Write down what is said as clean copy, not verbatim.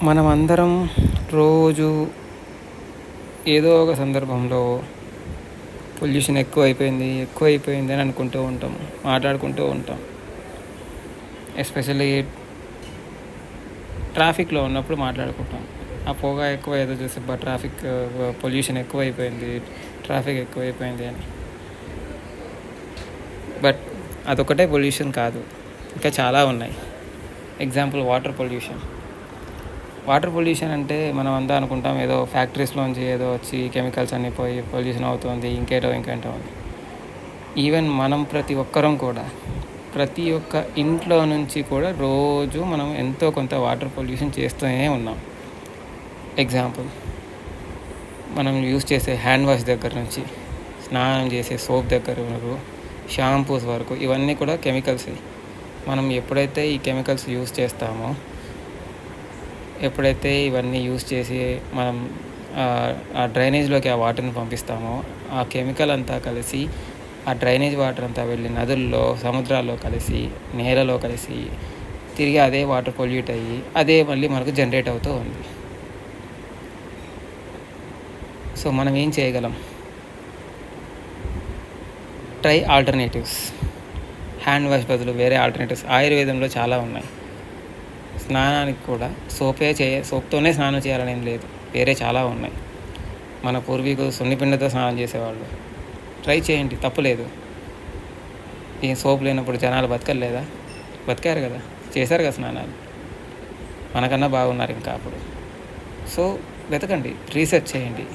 మనమందరం రోజు ఏదో ఒక సందర్భంలో పొల్యూషన్ ఎక్కువైపోయింది అని అనుకుంటూ ఉంటాం, మాట్లాడుకుంటూ ఉంటాం. ఎస్పెషల్లీ ట్రాఫిక్లో ఉన్నప్పుడు మాట్లాడుకుంటాం. ఆ పొగ ఎక్కువ ఏదో చూసి ట్రాఫిక్ పొల్యూషన్ ట్రాఫిక్ ఎక్కువైపోయింది అని. బట్ అదొకటే పొల్యూషన్ కాదు, ఇంకా చాలా ఉన్నాయి. ఎగ్జాంపుల్ వాటర్ పొల్యూషన్ అంటే మనం అంతా అనుకుంటాం ఏదో ఫ్యాక్టరీస్లోంచి ఏదో వచ్చి కెమికల్స్ అన్నీ పోయి పొల్యూషన్ అవుతుంది, ఇంకేంటో అని. ఈవెన్ మనం ప్రతి ఒక్క ఇంట్లో నుంచి కూడా రోజు మనం ఎంతో కొంత వాటర్ పొల్యూషన్ చేస్తూనే ఉన్నాం. ఎగ్జాంపుల్, మనం యూస్ చేసే హ్యాండ్ వాష్ దగ్గర నుంచి స్నానం చేసే సోప్ దగ్గర వరకు, షాంపూస్ వరకు ఇవన్నీ కూడా కెమికల్స్. మనం ఎప్పుడైతే ఈ కెమికల్స్ యూస్ చేస్తామో, ఎప్పుడైతే ఇవన్నీ యూస్ చేసి మనం ఆ డ్రైనేజ్లోకి ఆ వాటర్ని పంపిస్తామో, ఆ కెమికల్ అంతా కలిసి ఆ డ్రైనేజ్ వాటర్ అంతా వెళ్ళి నదుల్లో, సముద్రాల్లో కలిసి, నేలలో కలిసి తిరిగి అదే వాటర్ పొల్యూట్ అయ్యి అదే మళ్ళీ మనకు జనరేట్ అవుతూ ఉంది. సో మనం ఏం చేయగలం? Try alternatives. హ్యాండ్ వాష్ బదులు వేరే ఆల్టర్నేటివ్స్ ఆయుర్వేదంలో చాలా ఉన్నాయి. స్నానానికి కూడా సోప్తోనే స్నానం చేయాలని ఏం లేదు, వేరే చాలా ఉన్నాయి. మన పూర్వీకులు సున్నిపిండితో స్నానం చేసేవాళ్ళు. ట్రై చేయండి, తప్పులేదు. ఈ సోప్ లేనప్పుడు జనాలు బతికారు కదా, చేశారు కదా స్నానాలు, మనకన్నా బాగున్నారు ఇంకా అప్పుడు. సో వెతకండి, రీసెర్చ్ చేయండి.